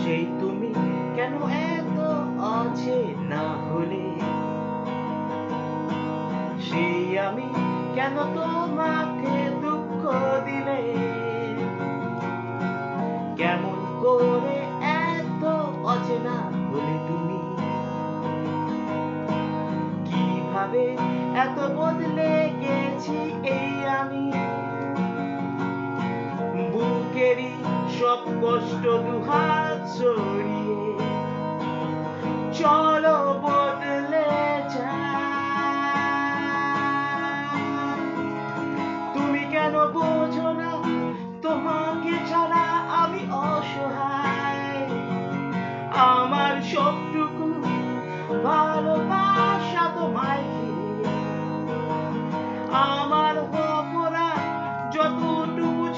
সেই তুমি কেন এত অচেনা হলে, সেই আমি কেন তোমাকে দুঃখ দিলে, কেমন করে এত অচেনা হলে তুমি, কিভাবে এত বদলে গেছি এই আমি, বুকেরই সব কষ্ট দুহাত ছড়িয়ে চলো